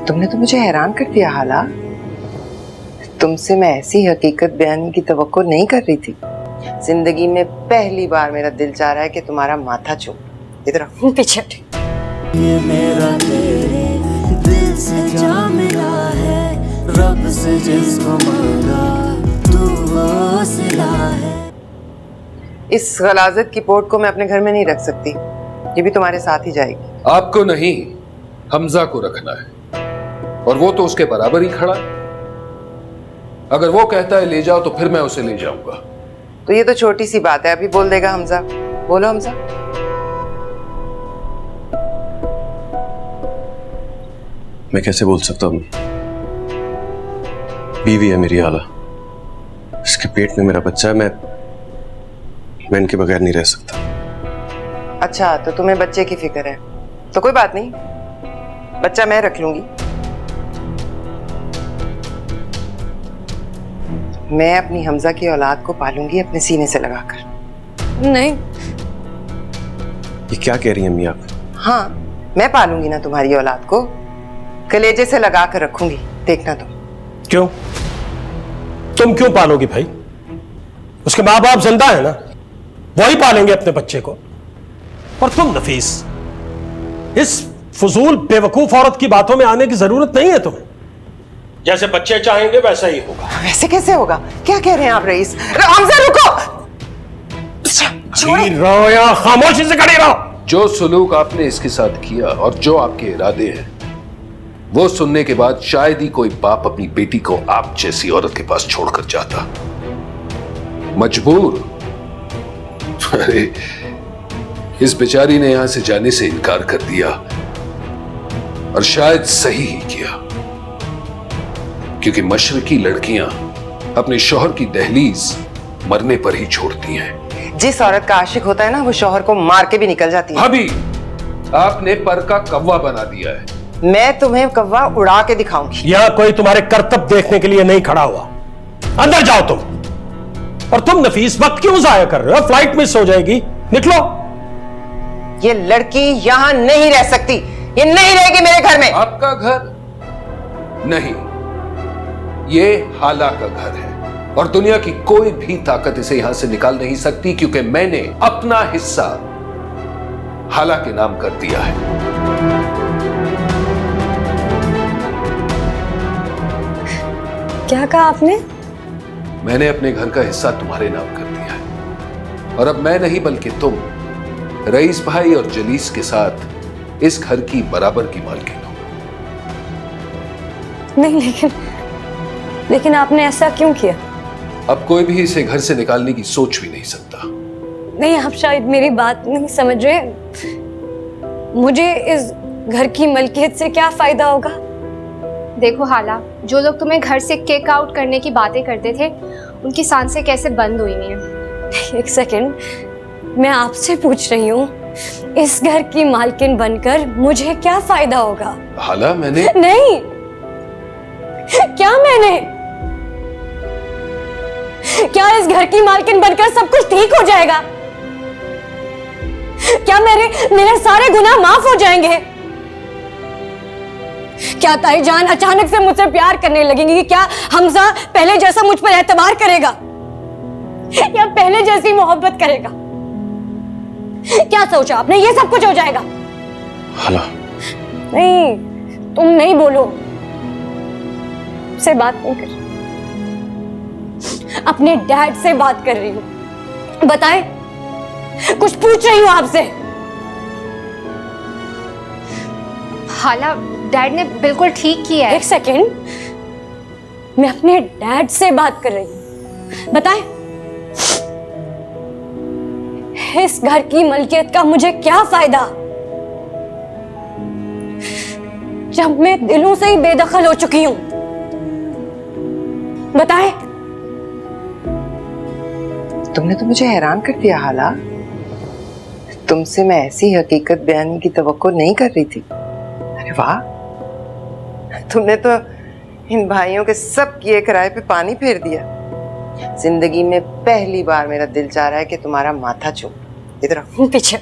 तुमने तो मुझे हैरान कर दिया हाला। तुमसे मैं ऐसी हकीकत बयानी की तवक्को नहीं कर रही थी। जिंदगी में पहली बार मेरा दिल चाह रहा है कि तुम्हारा माथा चूम। इधर आओ। पीछे ये मेरा तेरे दिल से जा मिला है, रब से जिसको मांगा तू वो सिला है। इस गलाजत की पोट को मैं अपने घर में नहीं रख सकती, ये भी तुम्हारे साथ ही जाएगी। आपको नहीं, हमजा को रखना है, और वो तो उसके बराबर ही खड़ा है। अगर वो कहता है ले जाओ तो फिर मैं उसे ले जाऊंगा। तो ये तो छोटी सी बात है, अभी बोल देगा हमजा। बोलो हमजा। मैं कैसे बोल सकता हूँ? बीवी है मेरी हाला, इसके पेट में मेरा बच्चा है। मैं इनके बगैर नहीं रह सकता। अच्छा, तो तुम्हें बच्चे की फिक्र है, तो कोई बात नहीं, बच्चा मैं रख लूंगी। मैं अपनी हमजा की औलाद को पालूंगी अपने सीने से लगाकर। नहीं। ये क्या कह रही हैं अम्मी आप? हाँ, मैं पालूंगी ना तुम्हारी औलाद को, कलेजे से लगा कर रखूंगी, देखना तुम। क्यों? तुम क्यों पालोगी भाई? उसके माँ बाप जिंदा है ना, वही पालेंगे अपने बच्चे को। और तुम नफीस, इस फजूल बेवकूफ औरत की बातों में आने की जरूरत नहीं है तुम्हें। जैसे बच्चे चाहेंगे वैसा ही होगा। वैसे कैसे होगा? क्या कह रहे हैं आप रईस? हमजा रुको। खड़ी रहो या खामोशी से खड़ी रहो। जो सलूक आपने इसके साथ किया और जो आपके इरादे हैं, वो सुनने के बाद शायद ही कोई बाप अपनी बेटी को आप जैसी औरत के पास छोड़कर जाता। मजबूर। अरे, इस बेचारी ने यहां से जाने से इनकार कर दिया, और शायद सही ही किया, क्योंकि मशरकी लड़कियां अपने शौहर की दहलीज मरने पर ही छोड़ती हैं। जिस औरत का आशिक होता है ना, वो शौहर को मार के भी निकल जाती है। अभी आपने पर का कौवा बना दिया है। मैं तुम्हें कौवा उड़ा के दिखाऊंगी। यहां कोई तुम्हारे करतब देखने के लिए नहीं खड़ा हुआ। अंदर जाओ तुम। और तुम नफीस, वक्त क्यों जाया कर रहे हो? फ्लाइट मिस हो जाएगी, निकलो। ये लड़की यहां नहीं रह सकती, ये नहीं रहेगी मेरे घर में। आपका घर नहीं, ये हाला का घर है, और दुनिया की कोई भी ताकत इसे यहां से निकाल नहीं सकती, क्योंकि मैंने अपना हिस्सा हाला के नाम कर दिया है। क्या कहा आपने? मैंने अपने घर का हिस्सा तुम्हारे नाम कर दिया है, और अब मैं नहीं बल्कि तुम रईस भाई और जलीस के साथ इस घर की बराबर की मालकिन हो। नहीं, लेकिन आपने ऐसा क्यों किया? अब कोई भी इसे घर से निकालने की सोच भी नहीं सकता। नहीं, आप शायद मेरी बात नहीं समझ रहे। मुझे इस घर की मलकियत से क्या फायदा होगा? देखो हाला, जो लोग तुम्हें घर से किक आउट करने की बातें करते थे, उनकी सांसें कैसे बंद हुई हैं। एक सेकंड, मैं आपसे पूछ रही हूँ, इस घर की मालकिन बनकर मुझे क्या फायदा होगा? हाला, मैंने नहीं, क्या मैंने? क्या इस घर की मालकिन बनकर सब कुछ ठीक हो जाएगा? क्या मेरे सारे गुनाह माफ हो जाएंगे? क्या ताईजान अचानक से मुझसे प्यार करने लगेंगी? क्या हमजा पहले जैसा मुझ पर एतबार करेगा, या पहले जैसी मोहब्बत करेगा? क्या सोचा आपने? ये सब कुछ हो जाएगा? हाला, नहीं, तुम नहीं बोलो, से बात नहीं कर रही, अपने डैड से बात कर रही हूं। बताएं, कुछ पूछ रही हूं आपसे। हाला, डैड ने बिल्कुल ठीक किया है। एक सेकेंड, मैं अपने डैड से बात कर रही हूं। बताएं, इस घर की मलकियत का मुझे क्या फायदा, जब मैं दिलों से ही बेदखल हो चुकी हूं? बताएं। तुमने तो मुझे हैरान कर दिया हाला। तुमसे मैं ऐसी हकीकत बयानी की तवक्को नहीं कर रही थी। अरे वाह, तुमने तो इन भाइयों के सब किए किराए पे पानी फेर दिया। जिंदगी में पहली बार मेरा दिल चाह रहा है कि तुम्हारा माथा चूम। इधर आओ। पीछे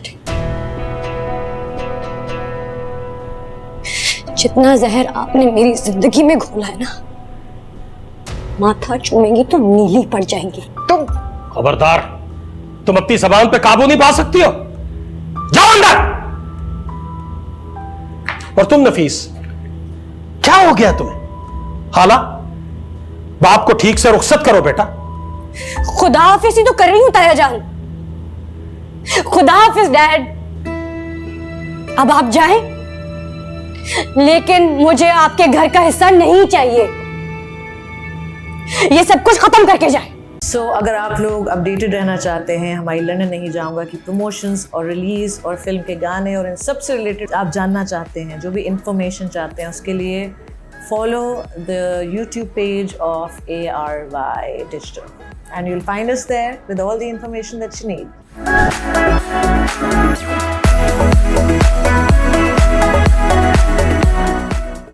जितना जहर आपने मेरी जिंदगी में घोला है ना, माथा चूमेंगी तो नीली पड़ जाएंगी। तुम खबरदार, तुम अपनी जबान पे काबू नहीं पा सकती हो। जाओ अंदर। और तुम नफीस, क्या हो गया तुम्हें? हाला, बाप को ठीक से रुखसत करो बेटा। खुदा हाफिज ही तो कर रही हूं ताया जान। खुदा हाफिज डैड। अब आप जाएं, लेकिन मुझे आपके घर का हिस्सा नहीं चाहिए। ये सब कुछ खत्म करके जाएं। अगर आप लोग अपडेटेड रहना चाहते हैं हमारी लंदन नहीं जाऊंगा कि प्रमोशंस और रिलीज और फिल्म के गाने और इन सब से रिलेटेड आप जानना चाहते हैं, जो भी इंफॉर्मेशन चाहते हैं, उसके लिए follow the YouTube page of ARY Digital and you'll find us there with all the information that you need.